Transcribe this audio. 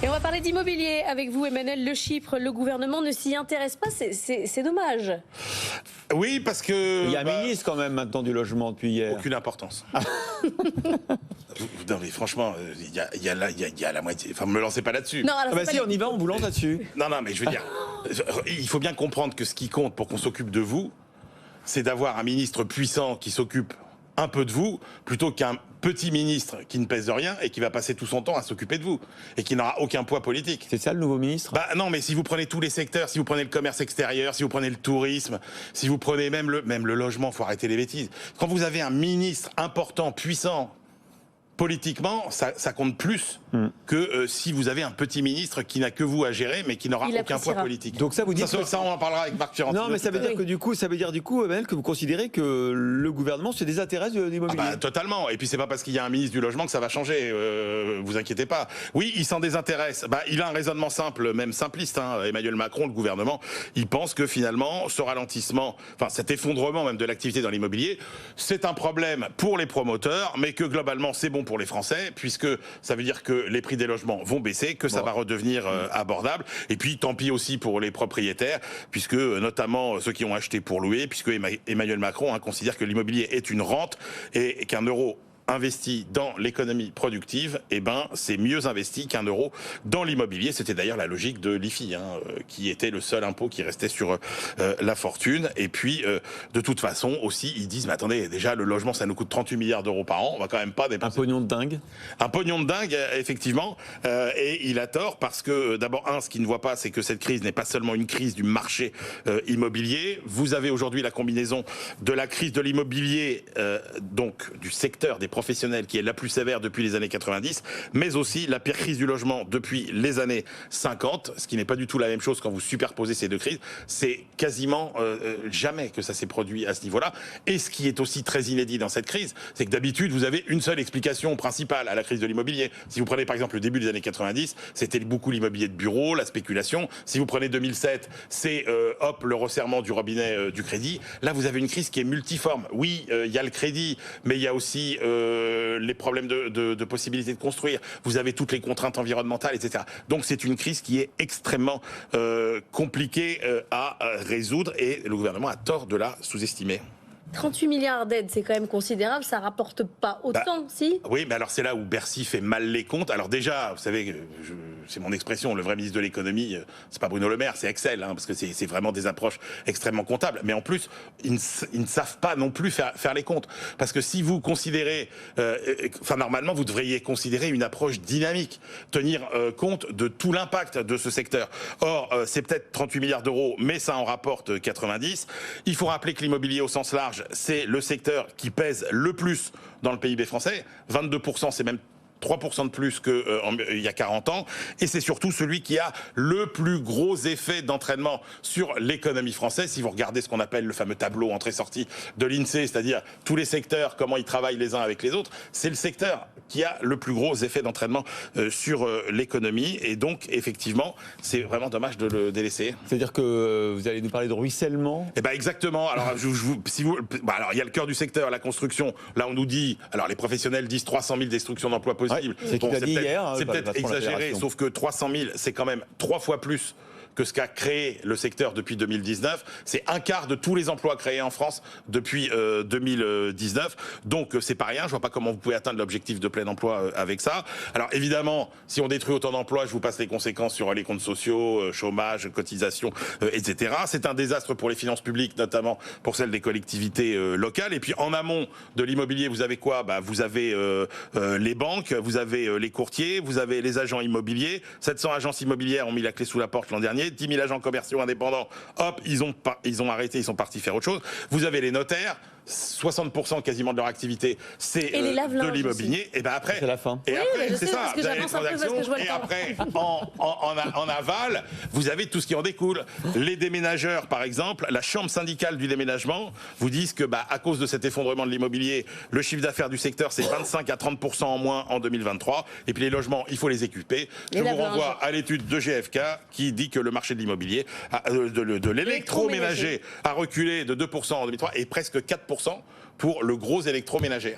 Et on va parler d'immobilier avec vous, Emmanuel Le Chypre. Le gouvernement ne s'y intéresse pas, c'est dommage. Oui, parce que... Il y a un ministre quand même maintenant du logement depuis hier. Aucune importance. Non mais franchement, il y a la moitié... Enfin, me lancez pas là-dessus. Non, alors si, on y va, on vous lance là-dessus. Non, mais je veux dire, il faut bien comprendre que ce qui compte pour qu'on s'occupe de vous, c'est d'avoir un ministre puissant qui s'occupe un peu de vous, plutôt qu'un petit ministre qui ne pèse de rien et qui va passer tout son temps à s'occuper de vous et qui n'aura aucun poids politique. C'est ça le nouveau ministre? Bah non, mais si vous prenez tous les secteurs, si vous prenez le commerce extérieur, si vous prenez le tourisme, si vous prenez même le logement, faut arrêter les bêtises. Quand vous avez un ministre important, puissant, politiquement, ça compte plus que si vous avez un petit ministre qui n'a que vous à gérer, mais qui n'aura aucun poids politique. Donc ça, vous dites ça, on en parlera avec Marc Ferrand. Non, mais ça veut dire que du coup, Emmanuel, que vous considérez que le gouvernement se désintéresse de l'immobilier. Totalement. Et puis c'est pas parce qu'il y a un ministre du logement que ça va changer. Vous inquiétez pas. Oui, il s'en désintéresse. Il a un raisonnement simple, même simpliste. Emmanuel Macron, le gouvernement, il pense que finalement, ce ralentissement, enfin cet effondrement même de l'activité dans l'immobilier, c'est un problème pour les promoteurs, mais que globalement c'est bon pour les Français, puisque ça veut dire que les prix des logements vont baisser, que ça va redevenir abordable. Et puis tant pis aussi pour les propriétaires, puisque notamment ceux qui ont acheté pour louer, puisque Emmanuel Macron considère que l'immobilier est une rente et qu'un euro investi dans l'économie productive, c'est mieux investi qu'un euro dans l'immobilier. C'était d'ailleurs la logique de l'IFI, qui était le seul impôt qui restait sur la fortune. Et puis, de toute façon, aussi, ils disent, mais attendez, déjà, le logement, ça nous coûte 38 milliards d'euros par an, on va quand même pas dépenser... Un pognon de dingue. Un pognon de dingue, effectivement. Et il a tort, parce que, d'abord, ce qu'il ne voit pas, c'est que cette crise n'est pas seulement une crise du marché immobilier. Vous avez aujourd'hui la combinaison de la crise de l'immobilier, donc du secteur des professionnels qui est la plus sévère depuis les années 90, mais aussi la pire crise du logement depuis les années 50, ce qui n'est pas du tout la même chose quand vous superposez ces deux crises. C'est quasiment jamais que ça s'est produit à ce niveau-là. Et ce qui est aussi très inédit dans cette crise, c'est que d'habitude, vous avez une seule explication principale à la crise de l'immobilier. Si vous prenez par exemple le début des années 90, c'était beaucoup l'immobilier de bureau, la spéculation. Si vous prenez 2007, c'est le resserrement du robinet du crédit. Là, vous avez une crise qui est multiforme. Oui, il y a le crédit, mais il y a aussi les problèmes de possibilité de construire. Vous avez toutes les contraintes environnementales, etc. Donc c'est une crise qui est extrêmement compliquée à résoudre et le gouvernement a tort de la sous-estimer. 38 milliards d'aides, c'est quand même considérable, ça rapporte pas autant, si? Oui, mais alors c'est là où Bercy fait mal les comptes. Alors déjà, vous savez, c'est mon expression, le vrai ministre de l'économie, c'est pas Bruno Le Maire, c'est Excel, parce que c'est vraiment des approches extrêmement comptables. Mais en plus, ils ne savent pas non plus faire les comptes. Parce que si vous considérez, normalement, vous devriez considérer une approche dynamique, tenir compte de tout l'impact de ce secteur. Or, c'est peut-être 38 milliards d'euros, mais ça en rapporte 90. Il faut rappeler que l'immobilier au sens large, c'est le secteur qui pèse le plus dans le PIB français. 22%, c'est même 3% de plus qu'il y a 40 ans. Et c'est surtout celui qui a le plus gros effet d'entraînement sur l'économie française. Si vous regardez ce qu'on appelle le fameux tableau entrée-sortie de l'INSEE, c'est-à-dire tous les secteurs, comment ils travaillent les uns avec les autres, c'est le secteur qui a le plus gros effet d'entraînement sur l'économie. Et donc, effectivement, c'est vraiment dommage de le délaisser. C'est-à-dire que vous allez nous parler de ruissellement? Exactement. Alors, alors, il y a le cœur du secteur, la construction. Là, on nous dit, alors les professionnels disent 300 000 destructions d'emplois possibles. C'est peut-être exagéré, sauf que 300 000, c'est quand même 3 fois plus que ce qu'a créé le secteur depuis 2019. C'est un quart de tous les emplois créés en France depuis 2019. Donc c'est pas rien. Je vois pas comment vous pouvez atteindre l'objectif de plein emploi avec ça. Alors évidemment, si on détruit autant d'emplois, je vous passe les conséquences sur les comptes sociaux, chômage, cotisations, etc. C'est un désastre pour les finances publiques, notamment pour celles des collectivités locales. Et puis en amont de l'immobilier, vous avez quoi? Vous avez les banques, vous avez les courtiers, vous avez les agents immobiliers. 700 agences immobilières ont mis la clé sous la porte l'an dernier. 10 000 agents commerciaux indépendants, ils ont arrêté, ils sont partis faire autre chose. Vous avez les notaires, 60% quasiment de leur activité, c'est de l'immobilier. Et après, c'est la fin. Et après, c'est ça. Vous avez les transactions. Et après, en aval, vous avez tout ce qui en découle. Les déménageurs, par exemple, la chambre syndicale du déménagement vous disent que, à cause de cet effondrement de l'immobilier, le chiffre d'affaires du secteur, c'est 25 à 30% en moins en 2023. Et puis les logements, il faut les équiper. Je vous renvoie à l'étude de GFK qui dit que le marché de l'immobilier, de l'électroménager, a reculé de 2% en 2003 et presque 4% pour le gros électroménager.